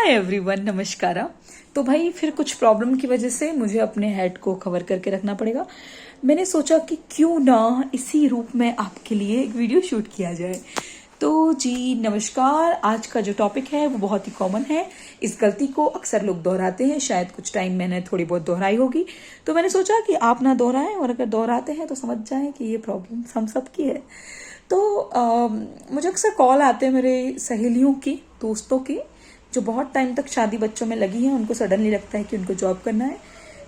Hi everyone, नमस्कार। तो भाई फिर कुछ प्रॉब्लम की वजह से मुझे अपने हेड को कवर करके रखना पड़ेगा। मैंने सोचा कि क्यों ना इसी रूप में आपके लिए एक वीडियो शूट किया जाए। तो जी नमस्कार। आज का जो टॉपिक है वो बहुत ही कॉमन है। इस गलती को अक्सर लोग दोहराते हैं। शायद कुछ टाइम मैंने थोड़ी बहुत दोहराई होगी, तो मैंने सोचा कि आप ना दोहराएं, और अगर दोहराते हैं तो समझ जाएं कि ये प्रॉब्लम हम सब की है। तो मुझे अक्सर कॉल आते हैं मेरे सहेलियों की, दोस्तों की, जो बहुत टाइम तक शादी बच्चों में लगी हैं। उनको सडनली लगता है कि उनको जॉब करना है।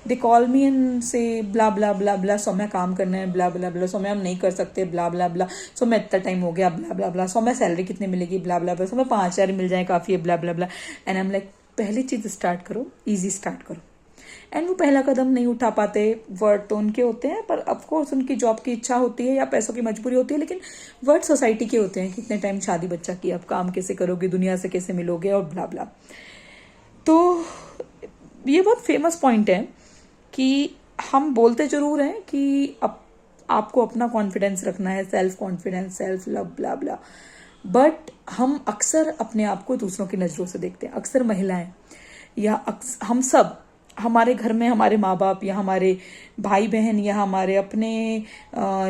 दे कॉल मी एंड से ब्ला ब्ला ब्ला ब्ला, सौम्या काम करना है, ब्ला ब्ला ब्ला, सौम्या हम नहीं कर सकते, ब्ला ब्ला ब्ला, सौम्या इतना टाइम हो गया, ब्ला ब्ला ब्ला, सौम्या सैलरी कितनी मिलेगी, ब्ला ब्ला ब्ला, सौम्या 5,000 मिल जाए काफ़ी है, ब्ला ब्ला ब्ला। एंड आई एम लाइक, पहली चीज़ स्टार्ट करो, ईजी स्टार्ट करो। एंड वो पहला कदम नहीं उठा पाते। वर्ड तो उनके होते हैं, पर ऑफकोर्स उनकी जॉब की इच्छा होती है या पैसों की मजबूरी होती है, लेकिन वर्ड सोसाइटी के होते हैं। कितने टाइम शादी बच्चा की, अब काम कैसे करोगे, दुनिया से कैसे मिलोगे, और ब्ला ब्ला। तो ये बहुत फेमस पॉइंट है कि हम बोलते जरूर हैं कि अब आपको अपना कॉन्फिडेंस रखना है, self confidence, self love, blah blah, but हम अक्सर अपने आप को दूसरों की नज़रों से देखते हैं। अक्सर महिलाएं या हम सब, हमारे घर में हमारे माँ बाप या हमारे भाई बहन या हमारे अपने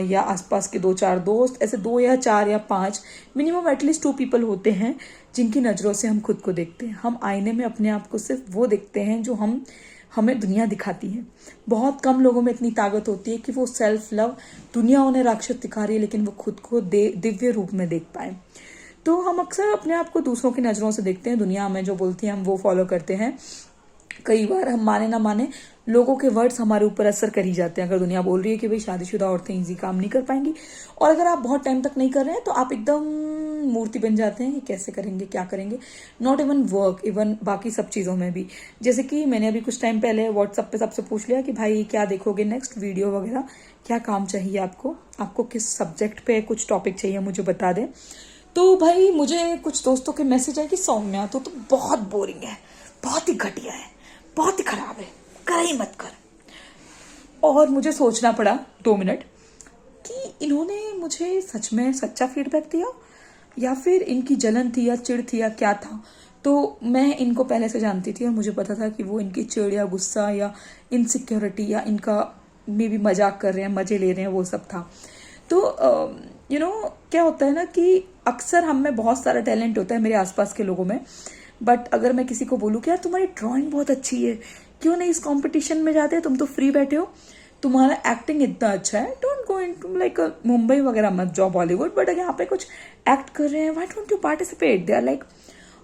या आसपास के 2-4 दोस्त, ऐसे 2 या 4 या 5, मिनिमम एटलीस्ट 2 पीपल होते हैं जिनकी नज़रों से हम खुद को देखते हैं। हम आईने में अपने आप को सिर्फ वो देखते हैं जो हमें दुनिया दिखाती है। बहुत कम लोगों में इतनी ताकत होती है कि वो सेल्फ लव, दुनिया उन्हें राक्षस दिखा रही है लेकिन वो खुद को दिव्य रूप में देख पाए। तो हम अक्सर अपने आप को दूसरों की नज़रों से देखते हैं। दुनिया हमें जो बोलती है हम वो फॉलो करते हैं। कई बार हम माने ना माने, लोगों के वर्ड्स हमारे ऊपर असर कर ही जाते हैं। अगर दुनिया बोल रही है कि भाई शादीशुदा औरतें इजी काम नहीं कर पाएंगी, और अगर आप बहुत टाइम तक नहीं कर रहे हैं तो आप एकदम मूर्ति बन जाते हैं कि कैसे करेंगे, क्या करेंगे। नॉट इवन वर्क, इवन बाकी सब चीज़ों में भी। जैसे कि मैंने अभी कुछ टाइम पहले व्हाट्सएप पे सबसे पूछ लिया कि भाई क्या देखोगे नेक्स्ट, वीडियो वगैरह, क्या काम चाहिए आपको किस सब्जेक्ट पे कुछ टॉपिक चाहिए मुझे बता दें। तो भाई मुझे कुछ दोस्तों के मैसेज आए कि सौम्या तो बहुत बोरिंग है, बहुत ही घटिया है, बहुत ही खराब है, कर ही मत कर। और मुझे सोचना पड़ा 2 मिनट कि इन्होंने मुझे सच में सच्चा फीडबैक दिया या फिर इनकी जलन थी या चिढ़ थी या क्या था। तो मैं इनको पहले से जानती थी और मुझे पता था कि वो इनकी चिढ़ या गुस्सा या इनसिक्योरिटी या इनका मे भी मजाक कर रहे हैं, मजे ले रहे हैं, वो सब था। तो क्या होता है ना कि अक्सर हम में बहुत सारा टैलेंट होता है, मेरे आसपास के लोगों में, बट अगर मैं किसी को बोलूँ कि यार तुम्हारी ड्राइंग बहुत अच्छी है, क्यों नहीं इस कंपटीशन में जाते, तुम तो फ्री बैठे हो, तुम्हारा एक्टिंग इतना अच्छा है, don't go into like Mumbai वगैरह मत जाओ बॉलीवुड, बट अगर यहाँ पे कुछ एक्ट कर रहे हैं, why don't you participate. They are like,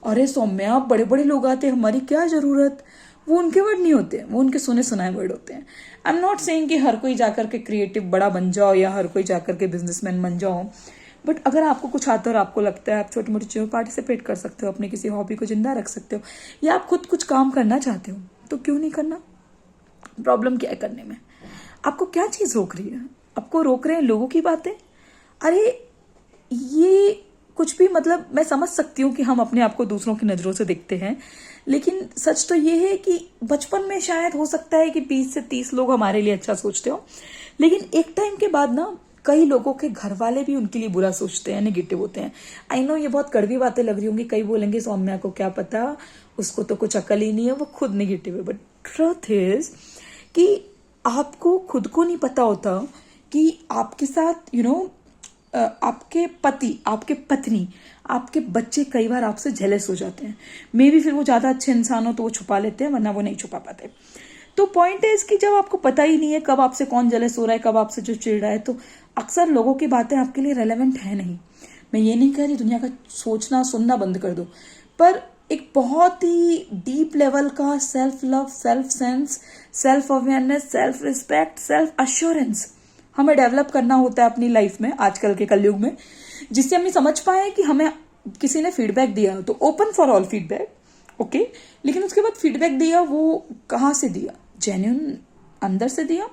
अरे सौम्या बड़े बड़े लोग आते हैं, हमारी क्या जरूरत। वो उनके वर्ड नहीं होते, वो उनके सुने सुनाए वर्ड होते हैं। आई एम नॉट सेइंग कि हर कोई जाकर के क्रिएटिव बड़ा बन जाओ या हर कोई जाकर के बिजनेसमैन बन जाओ, बट अगर आपको कुछ आता है और आपको लगता है आप छोटी मोटी चीज़ों में पार्टिसिपेट कर सकते हो, अपनी किसी हॉबी को जिंदा रख सकते हो, या आप खुद कुछ काम करना चाहते हो, तो क्यों नहीं करना। प्रॉब्लम क्या है करने में? आपको क्या चीज़ रोक रही है? आपको रोक रहे हैं लोगों की बातें? अरे ये कुछ भी, मतलब मैं समझ सकती हूँ कि हम अपने आप को दूसरों की नज़रों से देखते हैं, लेकिन सच तो ये है कि बचपन में शायद हो सकता है कि 20 से 30 लोग हमारे लिए अच्छा सोचते हो, लेकिन एक टाइम के बाद ना कई लोगों के घर वाले भी उनके लिए बुरा सोचते हैं, नेगेटिव होते हैं। आई नो ये बहुत कड़वी बातें लग रही होंगी, कई बोलेंगे सौम्या को क्या पता, उसको तो कुछ अकल ही नहीं है, वो खुद नेगेटिव है। बट ट्रुथ इज कि आपको खुद को नहीं पता होता कि आपके साथ आपके पति, आपके पत्नी, आपके बच्चे कई बार आपसे जेलस हो जाते हैं। मे भी फिर वो ज्यादा अच्छे इंसान हो तो वो छुपा लेते हैं, वरना वो नहीं छुपा पाते। तो पॉइंट है इसकी, जब आपको पता ही नहीं है कब आपसे कौन जेलस हो रहा है, कब आपसे जो चिढ़ रहा है, तो अक्सर लोगों की बातें आपके लिए रेलेवेंट है नहीं। मैं ये नहीं कह रही दुनिया का सोचना सुनना बंद कर दो, पर एक बहुत ही डीप लेवल का self love, self sense, self awareness, self respect, self assurance हमें डेवलप करना होता है अपनी लाइफ में आजकल के कलयुग में, जिससे हम ये समझ पाए कि हमें किसी ने फीडबैक दिया तो open for all feedback, okay, लेकिन उसके बाद फीडबैक दिया वो कहाँ से दिया, जेन्युइन अंदर से दिया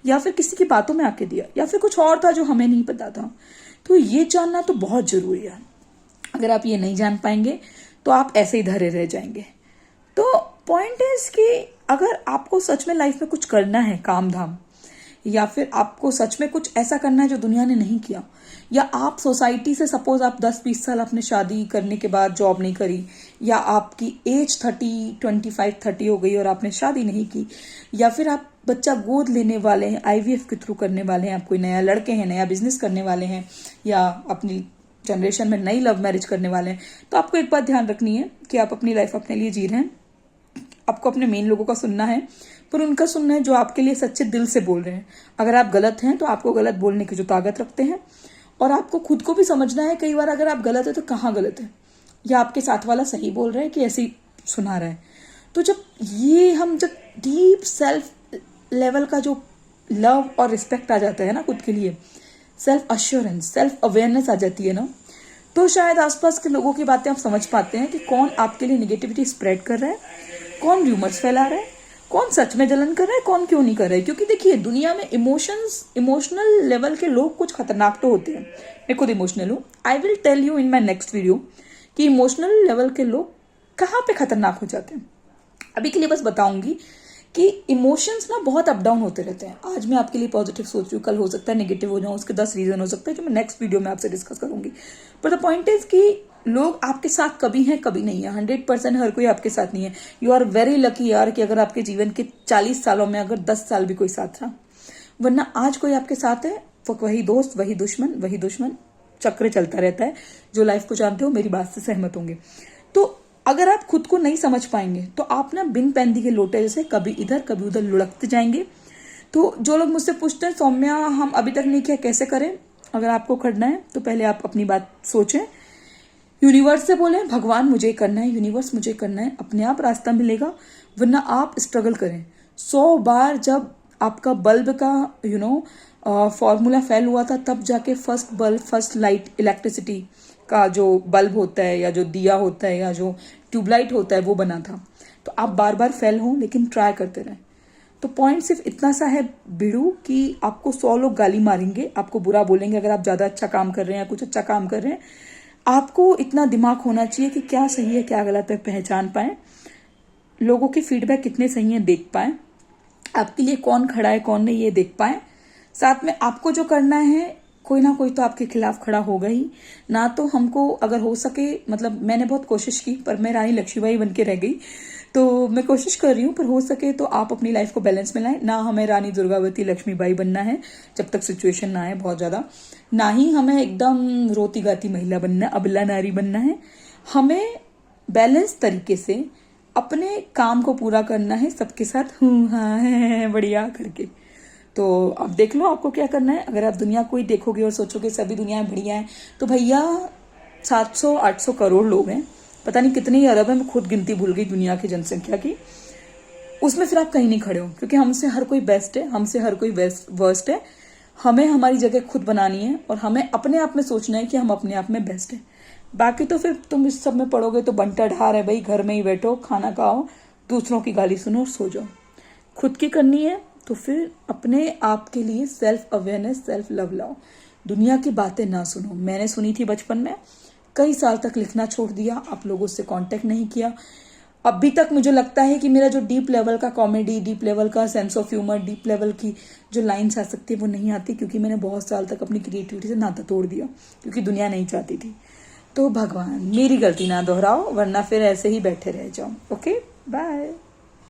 या फिर किसी की बातों में आके दिया, या फिर कुछ और था जो हमें नहीं पता था। तो ये जानना तो बहुत जरूरी है। अगर आप ये नहीं जान पाएंगे तो आप ऐसे ही धरे रह जाएंगे। तो पॉइंट है कि अगर आपको सच में लाइफ में कुछ करना है, काम धाम, या फिर आपको सच में कुछ ऐसा करना है जो दुनिया ने नहीं किया, या आप सोसाइटी से सपोज आप 10-20 साल आपने शादी करने के बाद जॉब नहीं करी, या आपकी एज 25-30 हो गई और आपने शादी नहीं की, या फिर आप बच्चा गोद लेने वाले हैं, IVF के थ्रू करने वाले हैं, आप कोई नया लड़के हैं, नया बिजनेस करने वाले हैं, या अपनी जनरेशन में नई लव मैरिज करने वाले हैं, तो आपको एक बात ध्यान रखनी है कि आप अपनी लाइफ अपने लिए जी रहे हैं। आपको अपने मेन लोगों का सुनना है, पर उनका सुनना है जो आपके लिए सच्चे दिल से बोल रहे हैं। अगर आप गलत हैं तो आपको गलत बोलने की जो ताकत रखते हैं, और आपको खुद को भी समझना है कई बार अगर आप गलत है तो कहाँ गलत है, या आपके साथ वाला सही बोल रहा है कि ऐसे ही सुना रहा है। तो जब डीप सेल्फ लेवल का जो लव और रिस्पेक्ट आ जाता है ना खुद के लिए, सेल्फ अश्योरेंस, सेल्फ अवेयरनेस आ जाती है ना, तो शायद आसपास के लोगों की बातें आप समझ पाते हैं कि कौन आपके लिए नेगेटिविटी स्प्रेड कर रहा है, कौन र्यूमर्स फैला रहा है, कौन सच में जलन कर रहा है, कौन क्यों नहीं कर रहा है। क्योंकि देखिए दुनिया में इमोशनल लेवल के लोग कुछ खतरनाक तो होते हैं। मैं खुद इमोशनल हूँ। I will tell you in my next video कि इमोशनल लेवल के लोग कहाँ पे खतरनाक हो जाते हैं। अभी के लिए बस बताऊंगी कि इमोशंस ना बहुत अप डाउन होते रहते हैं। आज मैं आपके लिए पॉजिटिव सोच रही हूँ, कल हो सकता है नेगेटिव हो जाऊँ, उसके 10 रीजन हो सकते हैं जो मैं नेक्स्ट वीडियो में आपसे डिस्कस करूंगी। पर द पॉइंट इज कि लोग आपके साथ कभी हैं कभी नहीं है। 100% हर कोई आपके साथ नहीं है। यू आर वेरी लकी यार कि अगर आपके जीवन के 40 सालों में अगर 10 साल भी कोई साथ रहा, वरना आज कोई आपके साथ है, वही दोस्त वही दुश्मन चक्र चलता रहता है। जो लाइफ को जानते हो मेरी बात से सहमत होंगे। तो अगर आप खुद को नहीं समझ पाएंगे तो आप ना बिन पैंदी के लोटे जैसे कभी इधर कभी उधर लुढ़कते जाएंगे। तो जो लोग मुझसे पूछते हैं सौम्या हम अभी तक नहीं किया, कैसे करें? अगर आपको करना है तो पहले आप अपनी बात सोचें, यूनिवर्स से बोलें भगवान मुझे करना है, यूनिवर्स मुझे करना है, अपने आप रास्ता मिलेगा। वरना आप स्ट्रगल करें 100 बार। जब आपका बल्ब का फॉर्मूला फेल हुआ था तब जाके फर्स्ट लाइट इलेक्ट्रिसिटी का जो बल्ब होता है या जो दिया होता है या जो ट्यूबलाइट होता है वो बना था। तो आप बार बार फेल हो लेकिन ट्राई करते रहें। तो पॉइंट सिर्फ इतना सा है बिड़ू कि आपको 100 लोग गाली मारेंगे, आपको बुरा बोलेंगे अगर आप ज्यादा अच्छा काम कर रहे हैं या कुछ अच्छा काम कर रहे हैं। आपको इतना दिमाग होना चाहिए कि क्या सही है क्या गलत है पहचान पाए, लोगों की फीडबैक कितने सही है देख पाए, आपके लिए कौन खड़ा है कौन नहीं ये देख पाए। साथ में आपको जो करना है कोई ना कोई तो आपके खिलाफ खड़ा होगा ही ना। तो हमको अगर हो सके, मतलब मैंने बहुत कोशिश की पर मैं रानी लक्ष्मीबाई बन के रह गई, तो मैं कोशिश कर रही हूँ। पर हो सके तो आप अपनी लाइफ को बैलेंस में लाएं। ना हमें रानी दुर्गावती लक्ष्मीबाई बनना है जब तक सिचुएशन ना आए बहुत ज्यादा, ना ही हमें एकदम रोती गाती महिला बनना, अबला नारी बनना है। हमें बैलेंस तरीके से अपने काम को पूरा करना है, सबके साथ हाँ है बढ़िया करके। तो अब देख लो आपको क्या करना है। अगर आप दुनिया को ही देखोगे और सोचोगे सभी दुनिया बढ़िया है, तो भैया 700-800 करोड़ लोग हैं, पता नहीं कितनी अरब है, मैं खुद गिनती भूल गई दुनिया की जनसंख्या की। उसमें फिर आप कहीं नहीं खड़े हो, क्योंकि हमसे हर कोई बेस्ट है, हमसे हर कोई वर्स्ट है। हमें हमारी जगह खुद बनानी है और हमें अपने आप में सोचना है कि हम अपने आप में बेस्ट है। बाकी तो फिर तुम इस सब में पढ़ोगे तो बंटा ढार है भाई, घर में ही बैठो, खाना खाओ, दूसरों की गाली सुनो और सो जाओ। खुद की करनी है तो फिर अपने आप के लिए सेल्फ अवेयरनेस, सेल्फ लव लाओ। दुनिया की बातें ना सुनो। मैंने सुनी थी बचपन में, कई साल तक लिखना छोड़ दिया, आप लोगों से कांटेक्ट नहीं किया। अभी तक मुझे लगता है कि मेरा जो डीप लेवल का कॉमेडी, डीप लेवल का sense of humour, deep level की जो लाइन्स आ सकती है वो नहीं आती, क्योंकि मैंने बहुत साल तक अपनी क्रिएटिविटी से नाता तोड़ दिया, क्योंकि दुनिया नहीं चाहती थी। तो भगवान मेरी गलती ना दोहराओ, वरना फिर ऐसे ही बैठे रह जाओ। Okay bye.